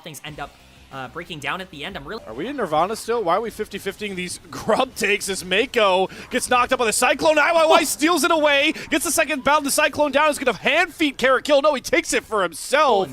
things end up breaking down at the end. Are we in Nirvana still? Why are we 50-50ing these grub takes as Mako gets knocked up by the Cyclone? IYY steals it away, gets the second bound. The Cyclone down. Is going to hand feet Carrot kill. No, he takes it for himself.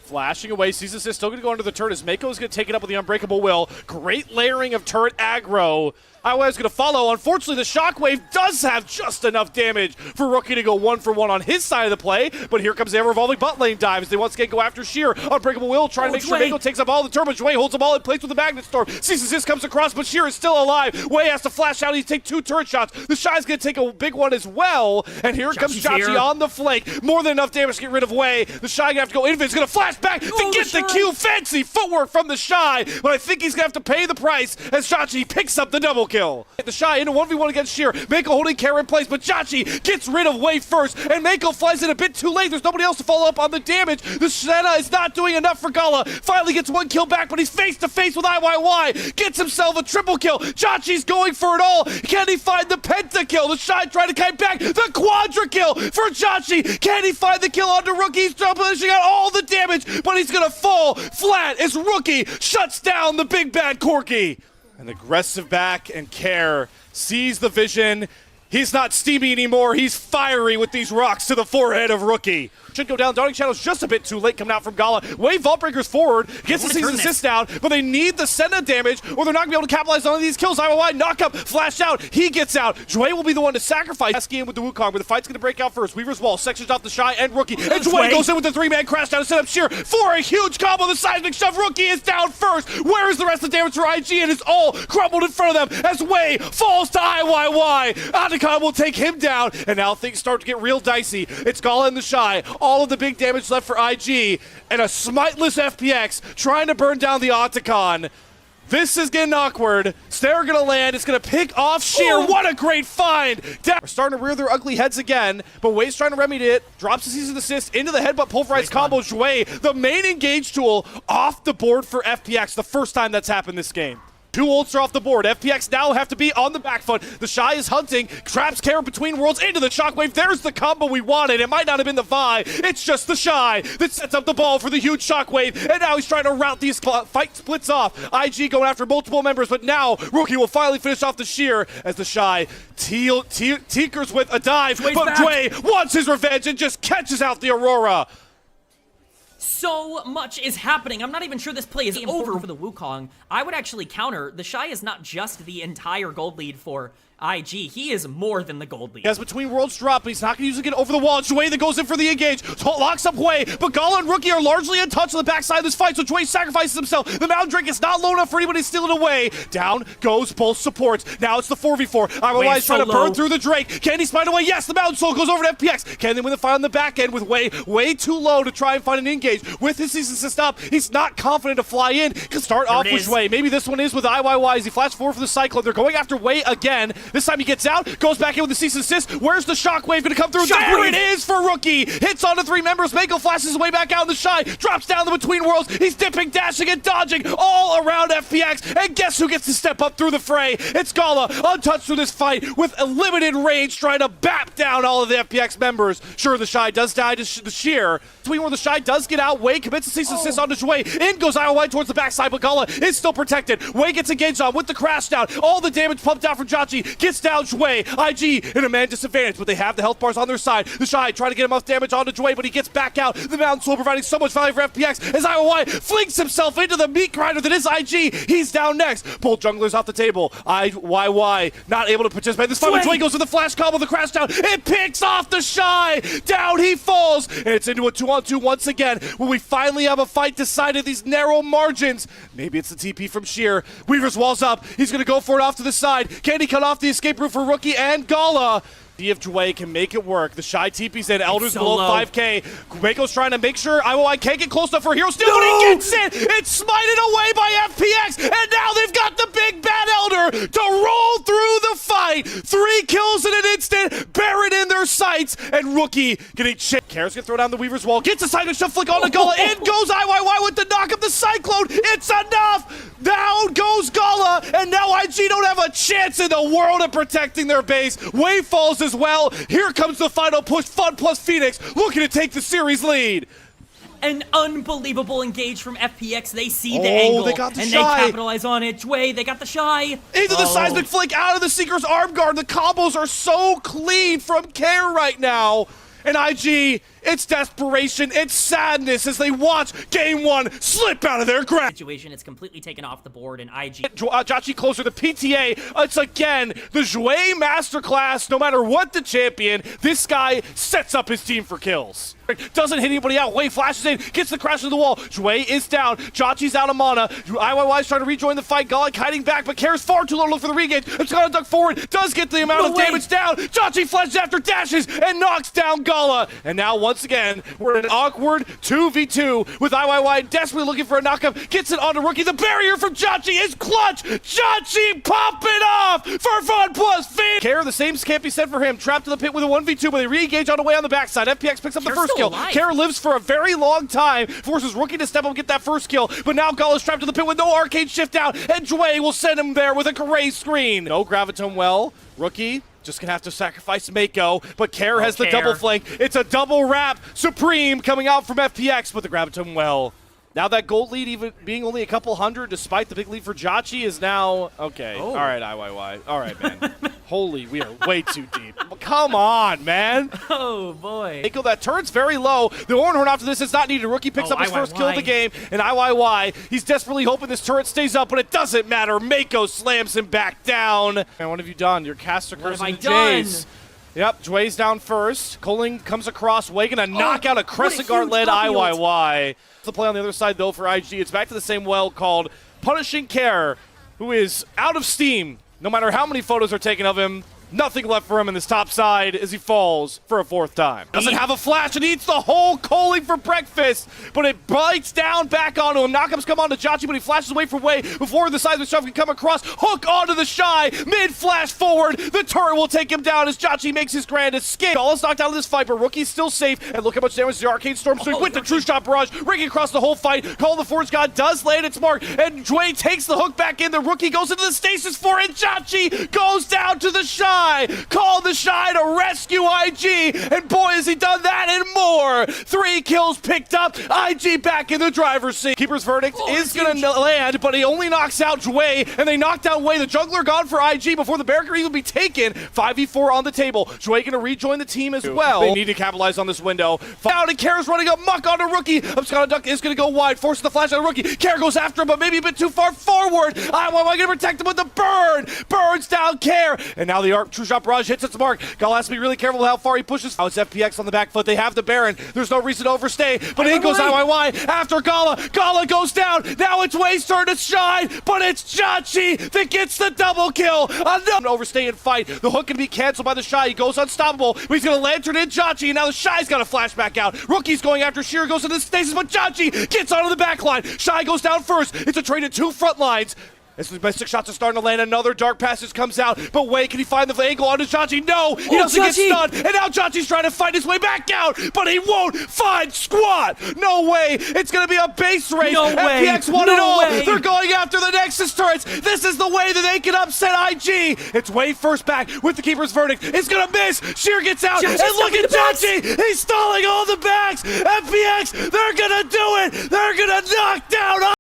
Flashing away, sees assist, still going to go under the turret as Mako is going to take it up with the Unbreakable Will. Great layering of turret aggro. IYY is going to follow. Unfortunately, the Shockwave does have just enough damage for Rookie to go 1-for-1 on his side of the play, but here comes their revolving bot lane dives. They once again go after Sheer. Unbreakable Will trying to make sure Mako takes up all the turbo. Jway holds them all in place with the Magnet Storm. Sees assist comes across, but Sheer is still alive. Way has to flash out. He take 2 turret shots. The Shy's going to take a big one as well, and here comes Chachi on the flank. More than enough damage to get rid of Way. The Shy going to have to go. Invictus going to flash back to get the Q. Fancy footwork from the Shy, but I think he's going to have to pay the price as Chachi picks up the double kill. The Shy into 1v1 against Sheer. Mako holding Carrot in place, but Chachi gets rid of Way first, and Mako flies in a bit too late. There's nobody else to follow up on the damage. The Senna is not doing enough for Gala. Finally gets 1 kill back, but he's face to face with IYY. Gets himself a triple kill. Chachi's going for it all. Can he find the pentakill? The Shy trying to kite back. The quadra kill for Chachi. Can he find the kill onto Rookie? He's pushing out all the damage, but he's gonna fall flat as Rookie shuts down the big bad Corki. An aggressive back, and Care sees the vision. He's not steamy anymore. He's fiery with these rocks to the forehead of Rookie. Should go down. Dawning Shadow's just a bit too late coming out from Gala. Wave Vault Breakers forward. Gets the season assist down, but they need the Senna damage or they're not going to be able to capitalize on these kills. IYY knock up, flash out. He gets out. Jway will be the one to sacrifice. Skiing with the Wukong, but the fight's going to break out first. Weaver's Wall sections off the Shy and Rookie. And Jway goes in with the 3-man crash down to set up Sheer for a huge combo. The seismic shove. Rookie is down first. Where is the rest of the damage for IG? And it's all crumbled in front of them as Way falls to IYY. Adakon will take him down, and now things start to get real dicey. It's Gala and the Shy. All of the big damage left for IG, and a smiteless FPX trying to burn down the Otacon. This is getting awkward. Snare gonna land. It's gonna pick off Sheer. Ooh. What a great find! We're starting to rear their ugly heads again, but Way's trying to remedy it. Drops the season assist into the headbutt pulverized combo. Jway, the main engage tool, off the board for FPX. The first time that's happened this game. 2 ults are off the board. FPX now have to be on the back foot. The Shy is hunting, traps Carrot between worlds into the Shockwave. There's the combo we wanted. It might not have been the Vi. It's just the Shy that sets up the ball for the huge Shockwave. And now he's trying to route these fight splits off. IG going after multiple members, but now Rookie will finally finish off the Sheer as the Shy tinkers with a dive. But Jway wants his revenge and just catches out the Aurora. So much is happening. I'm not even sure this play is over for the Wukong. I would actually counter. The Shy is not just the entire gold lead for IG. He is more than the gold lead. He has between worlds drop, but he's not going to use it again over the wall. Jway that goes in for the engage. Locks up Way, but Gala and Rookie are largely untouched on the backside of this fight, so Jway sacrifices himself. The Mountain Drake is not low enough for anybody to steal it away. Down goes both supports. Now it's the 4v4. IYY is trying to burn through the Drake. Can he spite away? Yes, the Mountain Soul goes over to FPX. Can they win the fight on the back end with way too low to try and find an engage? With his season assist up, he's not confident to fly in. Can start off with Jway. Maybe this one is with IYY as he flashes forward for the Cyclone. They're going after Way again. This time he gets out. Goes back in with the cease and assist. Where's the Shockwave going to come through? There it is for Rookie. Hits onto 3 members. Mako flashes his way back out in the Shy. Drops down the between worlds. He's dipping, dashing, and dodging all around FPX. And guess who gets to step up through the fray? It's Gala, untouched through this fight with a limited range, trying to bap down all of the FPX members. Sure, the Shy does die to the Sheer. Between where the Shy does get out, Way commits a cease and assist onto Jway. In goes IYY towards the backside, but Gala is still protected. Way gets engaged on with the crash down. All the damage pumped out from Chachi. Gets down Jway. IG in a man disadvantage, but they have the health bars on their side. The Shy trying to get enough damage onto Jway, but he gets back out. The Mountain Soul providing so much value for FPX as IYY flings himself into the meat grinder that is IG. He's down next. Both junglers off the table. IYY not able to participate in this fight. Jway goes with the flash combo, the crash down. It picks off the Shy. Down he falls. And it's into a 2-on-2 once again when we finally have a fight decided these narrow margins. Maybe it's the TP from Sheer. Weaver's Wall's up. He's going to go for it off to the side. Can he cut off the escape route for Rookie and Gala? See if Jway can make it work. The Shy TP's in. Elder's below 5k. Mako's trying to make sure IYY can't get close enough for a hero steal, but he gets it! It's smited away by FPX, and now they've got the big bad Elder to roll through the fight. 3 kills in an instant, Baron in their sights, and Rookie getting chipped. Carrot's gonna throw down the Weaver's Wall, gets a side shove flick on the Gala, in goes IYY with the knock of the Cyclone. It's enough! Down goes Gala, and now IG don't have a chance in the world of protecting their base. Way falls as well. Here comes the final push. FunPlus Phoenix looking to take the series lead. An unbelievable engage from FPX. They see the angle, they got the and shy. they capitalize on it. Jway, they got the shy. Into the seismic flick, out of the Seeker's arm guard. The combos are so clean from Care right now. And IG, it's desperation, it's sadness as they watch Game 1 slip out of their grasp. Situation, it's completely taken off the board, and IG. Jauchi closer to PTA. It's again the Jway masterclass. No matter what the champion, this guy sets up his team for kills. Doesn't hit anybody out. Wei flashes in, gets the crash of the wall. Jway is down. Jauchi's out of mana. IYY's trying to rejoin the fight. Golic hiding back, but Care's far too low to look for the regate. It's gonna duck forward. Does get the amount of damage down. Jauchi flashes after dashes and knocks down Gala. And now once again, we're in an awkward 2v2 with IYY desperately looking for a knockup. Gets it onto Rookie. The barrier from Jauchi is clutch. Jauchi popping off for FunPlus feed. Care, the same can't be said for him. Trapped in the pit with a 1v2, but they re-engage on the way on the backside. FPX picks up the first kill. Care lives for a very long time, forces Rookie to step up and get that first kill, but now Gala's trapped in the pit with no arcade shift out, and Jway will send him there with a gray screen. No Gravitome well. Rookie just gonna have to sacrifice Mako, but Care has the double flank. It's a double wrap. Supreme coming out from FPX, but the Gravitome well. Now that gold lead, even being only a couple hundred, despite the big lead for Jauchi, is now okay. All right, IYY. All right, man. Holy, we are way too deep. Come on, man. Oh boy. Mako, that turret's very low. The Oranhorn after this is not needed. Rookie picks up his first kill of the game, and IYY, he's desperately hoping this turret stays up, but it doesn't matter. Mako slams him back down. Man, what have you done? Your caster curse and Jays. Yep, Jway's down first. Coling comes across. Way gonna knock out a Crescent Guard-led IYY. The play on the other side, though, for IG. It's back to the same well called Punishing Care, who is out of steam. No matter how many photos are taken of him, nothing left for him in this top side as he falls for a fourth time. Doesn't have a flash and eats the whole Coling for breakfast, but it bites down back onto him. Knockups come onto Jauchi, but he flashes away from Wei before the seismic shove can come across. Hook onto the Shy, mid-flash forward. The turret will take him down as Jauchi makes his grand escape. Gala's knocked out of this fight, but Rookie's still safe, and look how much damage the Arcane Storm doing with the True Shot Barrage, ringing across the whole fight. Call the Forge God does land its mark, and Jway takes the hook back in. The Rookie goes into the stasis for it. Jauchi goes down to the Shy. Call the Shy to rescue IG, and boy has he done that and more. 3 kills picked up, IG back in the driver's seat. Keeper's verdict is gonna land, but he only knocks out Jway, and they knocked out Wei. The jungler gone for IG before the barrier can even be taken. 5v4 on the table. Jway gonna rejoin the team as well. They need to capitalize on this window. Down and Care's running up muck onto Rookie. Duck is gonna go wide, forcing the flash on Rookie. Care goes after him, but maybe a bit too far forward. IYY gonna protect him with the burn. Burns down Care, and now the True Shot Barrage hits its mark. Gala has to be really careful how far he pushes. Now it's FPX on the back foot. They have the Baron. There's no reason to overstay, but in goes IYY after Gala. Gala goes down. Now it's Wei's turn to shine, but it's Jauchi that gets the double kill. Another overstay and fight. The hook can be canceled by the Shy. He goes unstoppable, but he's going to lantern in Jauchi, and now the Shy's got a flashback out. Rookie's going after Sheer, goes into the stasis, but Jauchi gets onto the back line. Shy goes down first. It's a trade of 2 front lines. As the best 6 shots are starting to land, another Dark Passage comes out, but Wei, can he find the angle onto Jauchi? No, he doesn't get stunned, and now Jauchi's trying to fight his way back out, but he won't find squat. No way, it's going to be a base race. No way. FPX won it all. They're going after the Nexus turrets. This is the way that they can upset IG. It's Wei first back with the Keeper's verdict. It's going to miss. Sheer gets out, and look at Jauchi. He's stalling all the backs. FPX, they're going to do it. They're going to knock down